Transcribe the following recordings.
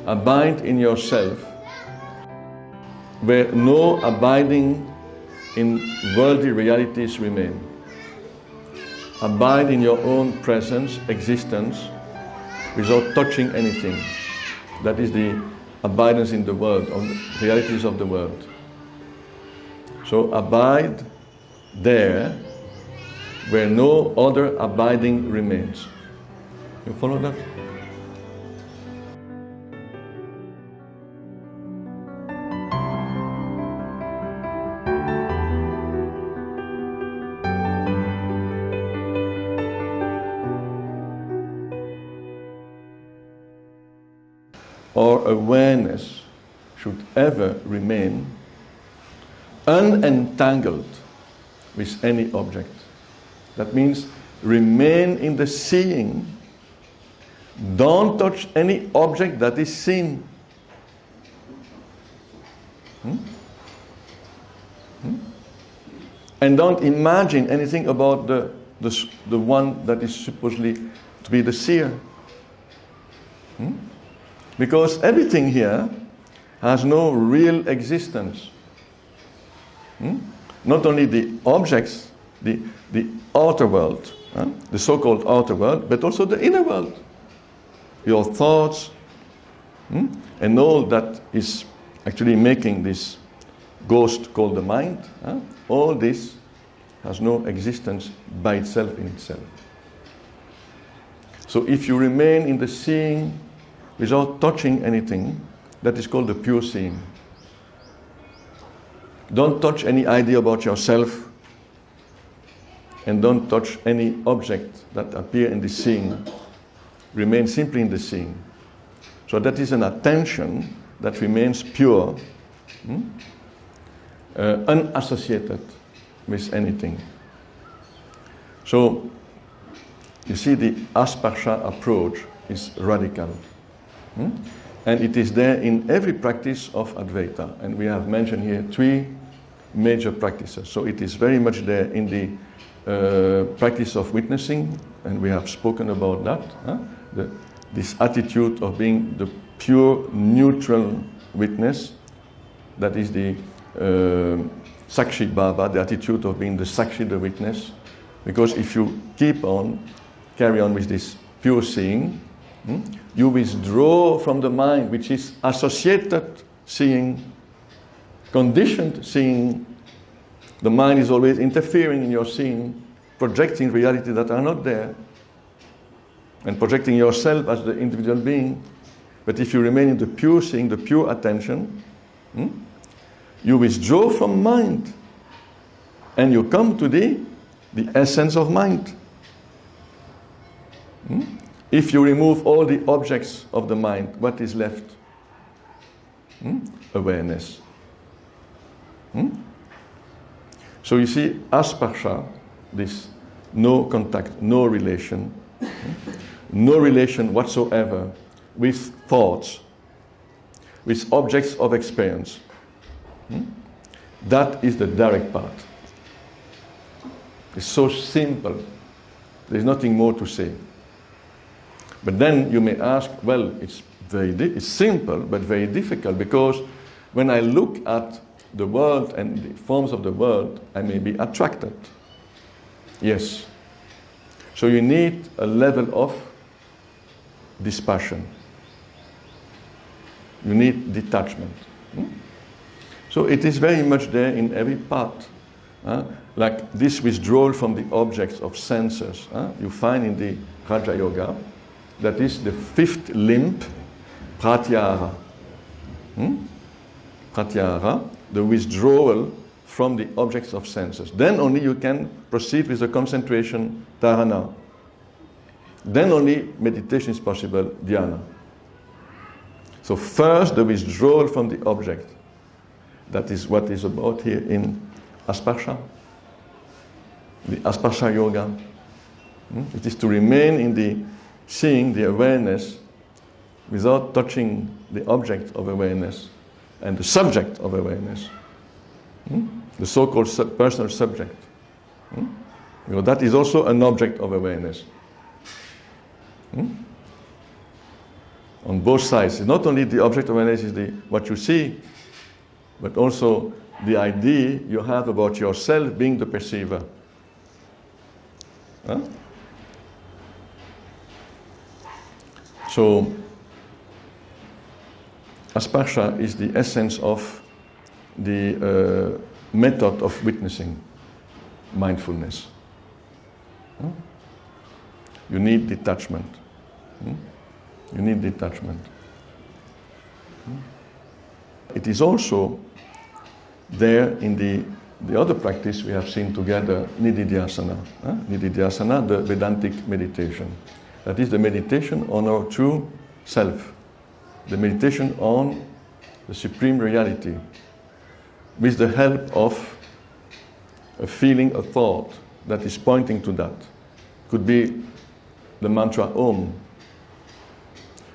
abide in yourself, where no abiding in worldly realities remain. Abide in your own presence, existence, without touching anything. That is the abidance in the world, on the realities of the world. So abide there where no other abiding remains. You follow that? Our awareness should ever remain unentangled with any object. That means remain in the seeing. Don't touch any object that is seen. And don't imagine anything about the one that is supposedly to be the seer. Because everything here has no real existence. Not only the objects, the outer world, the so-called outer world, but also the inner world. Your thoughts, and all that is actually making this ghost called the mind, all this has no existence by itself in itself. So if you remain in the seeing without touching anything, that is called the pure seeing. Don't touch any idea about yourself, and don't touch any object that appear in the seeing. Remain simply in the seeing. So that is an attention that remains pure, unassociated with anything. So you see, the Asparsha approach is radical. And it is there in every practice of Advaita. And we have mentioned here 3 major practices. So it is very much there in the practice of witnessing, and we have spoken about that. This attitude of being the pure, neutral witness, that is the Sakshi Bhava, the attitude of being the Sakshi, the witness. Because if you carry on with this pure seeing, you withdraw from the mind, which is associated seeing, conditioned seeing. The mind is always interfering in your seeing, projecting reality that are not there, and projecting yourself as the individual being. But if you remain in the pure seeing, the pure attention, you withdraw from mind, and you come to the essence of mind. If you remove all the objects of the mind, what is left? Awareness. So you see, Asparsha, this no contact, no relation whatsoever with thoughts, with objects of experience. That is the direct path. It's so simple. There's nothing more to say. But then you may ask, well, it's simple, but very difficult, because when I look at the world and the forms of the world, I may be attracted. Yes. So you need a level of dispassion. You need detachment. So it is very much there in every part. Like this withdrawal from the objects of senses, you find in the Raja Yoga. That is the 5th limb, pratyahara. Pratyahara, the withdrawal from the objects of senses. Then only you can proceed with the concentration, dharana. Then only meditation is possible, dhyana. So first the withdrawal from the object. That is what is about here in Asparsha. The Asparsha Yoga. It is to remain in the seeing, the awareness, without touching the object of awareness and the subject of awareness. The so-called personal subject. That is also an object of awareness. on both sides. It's not only the object of analysis, what you see, but also the idea you have about yourself being the perceiver. Huh? So, Asparsha is the essence of the method of witnessing mindfulness. Huh? You need detachment. You need detachment. It is also there in the other practice we have seen together, nididyasana. Nididyasana, the Vedantic meditation. That is the meditation on our true self. The meditation on the supreme reality with the help of a feeling, a thought that is pointing to that. Could be the mantra Om.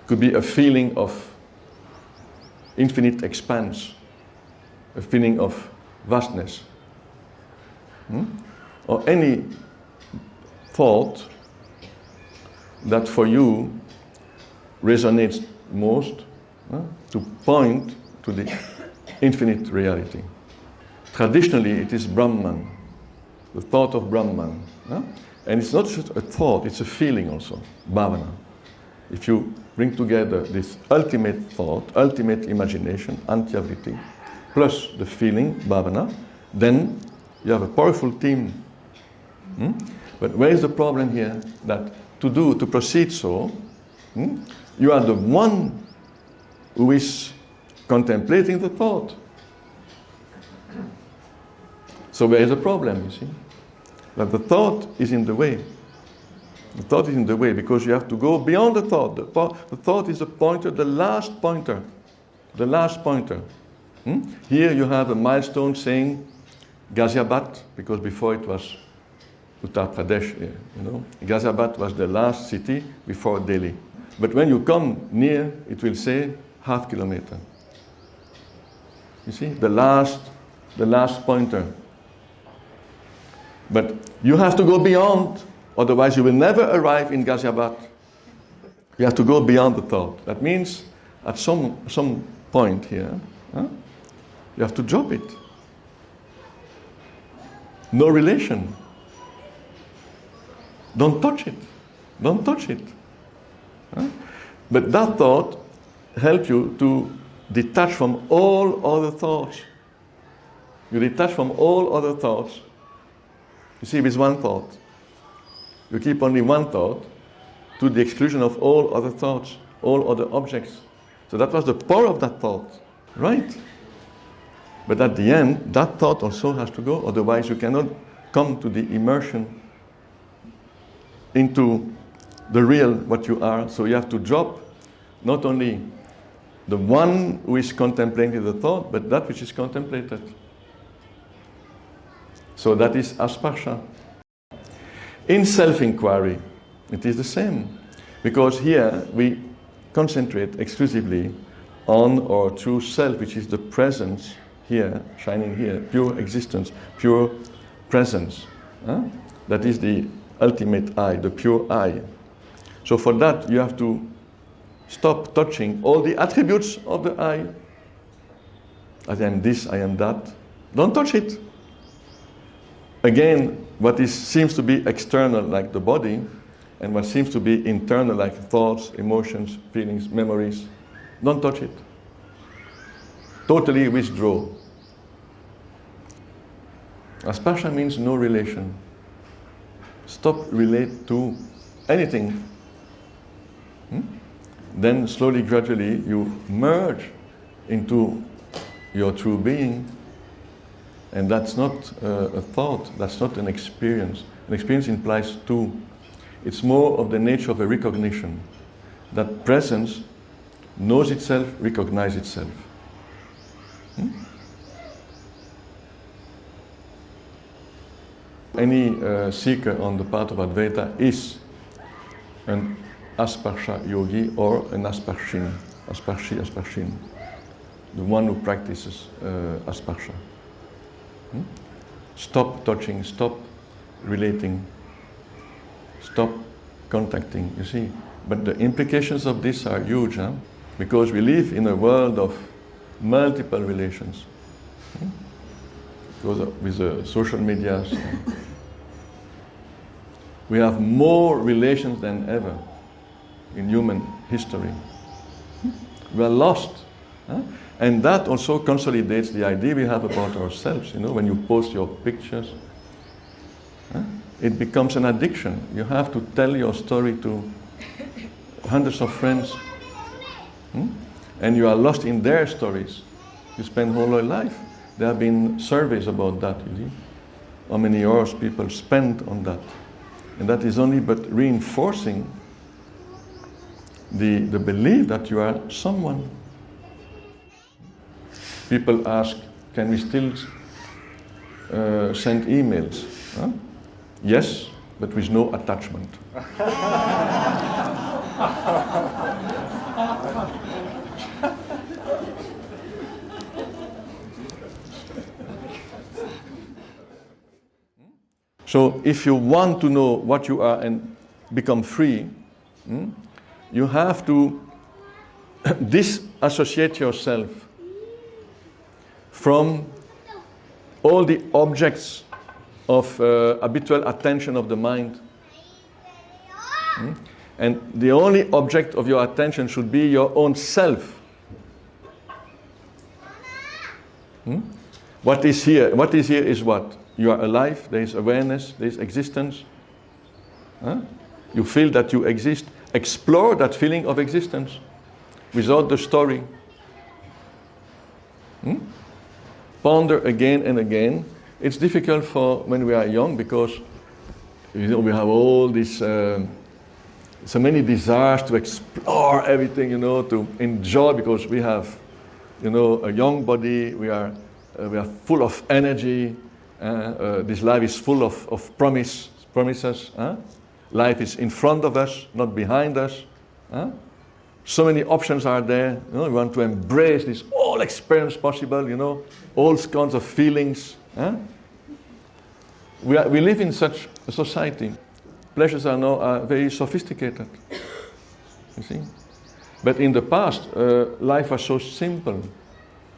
Could be a feeling of infinite expanse, a feeling of vastness. Or any thought that for you resonates most, to point to the infinite reality. Traditionally, it is Brahman, the thought of Brahman. And it's not just a thought, it's a feeling also, bhavana. If you bring together this ultimate thought, ultimate imagination, antyavritti, plus the feeling, bhavana, then you have a powerful team. But where is the problem here? That to proceed so, you are the one who is contemplating the thought. So where is the problem, you see? That the thought is in the way. The thought is in the way because you have to go beyond the thought. The thought is the pointer, the last pointer. The last pointer. Here you have a milestone saying Ghaziabad, because before it was Uttar Pradesh, you know. Ghaziabad was the last city before Delhi. But when you come near, it will say half kilometer. You see, the last pointer. But you have to go beyond, otherwise you will never arrive in Ghaziabad. You have to go beyond the thought. That means at some point here, you have to drop it. No relation. Don't touch it. Don't touch it. But that thought helps you to detach from all other thoughts. You detach from all other thoughts. You see, with one thought. You keep only one thought to the exclusion of all other thoughts, all other objects. So that was the power of that thought, right? But at the end, that thought also has to go, otherwise you cannot come to the immersion into the real, what you are. So you have to drop not only the one who is contemplating the thought, but that which is contemplated. So that is Asparsha. In self-inquiry, it is the same. Because here we concentrate exclusively on our true self, which is the presence here, shining here, pure existence, pure presence. That is the ultimate I, the pure I. So for that you have to stop touching all the attributes of the I. I am this, I am that. Don't touch it. Again, what seems to be external, like the body, and what seems to be internal, like thoughts, emotions, feelings, memories, don't touch it. Totally withdraw. Asparsha means no relation. Stop relate to anything. Then slowly, gradually, you merge into your true being. And that's not a thought, that's not an experience. An experience implies two. It's more of the nature of a recognition. That presence knows itself, recognizes itself. Any seeker on the path of Advaita is an Asparsha yogi or an Asparshin, Asparshin, the one who practices Asparsha. Stop touching, stop relating, stop contacting. You see, But the implications of this are huge, huh? Because we live in a world of multiple relations. Because with the social media, we have more relations than ever in human history. We are lost. Huh? And that also consolidates the idea we have about ourselves. You know, when you post your pictures, huh? It becomes an addiction. You have to tell your story to hundreds of friends. And you are lost in their stories. You spend whole your life. There have been surveys about that, you see. How many hours people spend on that. And that is only but reinforcing the belief that you are someone. People ask, can we still send emails? Huh? Yes, but with no attachment. So if you want to know what you are and become free, you have to disassociate yourself from all the objects of habitual attention of the mind. And the only object of your attention should be your own self. What is here? What is here is what? You are alive, there is awareness, there is existence. You feel that you exist. Explore that feeling of existence without the story. Ponder again and again. It's difficult for when we are young because we have all this, so many desires to explore everything, to enjoy because we have, a young body, we are full of energy. This life is full of promises. Life is in front of us, not behind us. So many options are there. We want to embrace this all experience possible, all kinds of feelings. We live in such a society. Pleasures are now very sophisticated, you see. But in the past, life was so simple.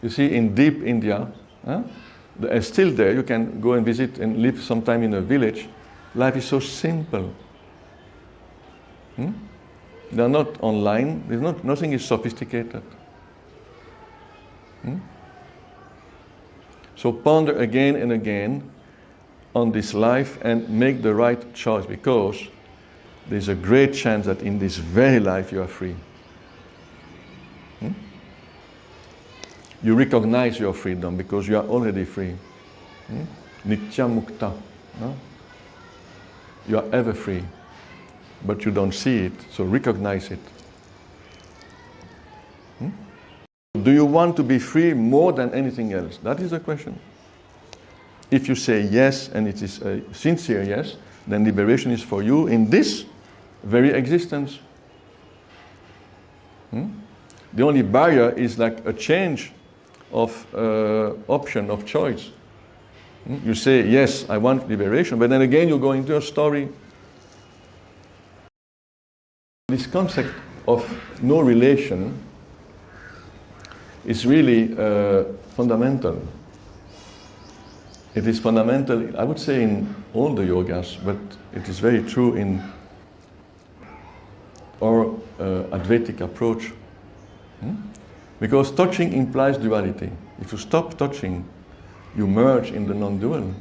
You see, in deep India, and still there, you can go and visit and live sometime in a village. Life is so simple. They are not online. Nothing is sophisticated. So ponder again and again on this life and make the right choice, because there's a great chance that in this very life you are free. You recognize your freedom because you are already free. Nitya mukta. You are ever free, but you don't see it, so recognize it. Do you want to be free more than anything else? That is the question. If you say yes, and it is a sincere yes, then liberation is for you in this very existence. The only barrier is like a change of option, of choice. You say, yes, I want liberation, but then again you go into a story. This concept of no relation is really fundamental. It is fundamental, I would say, in all the yogas, but it is very true in our Advaitic approach. Because touching implies duality. If you stop touching, you merge in the non-dual.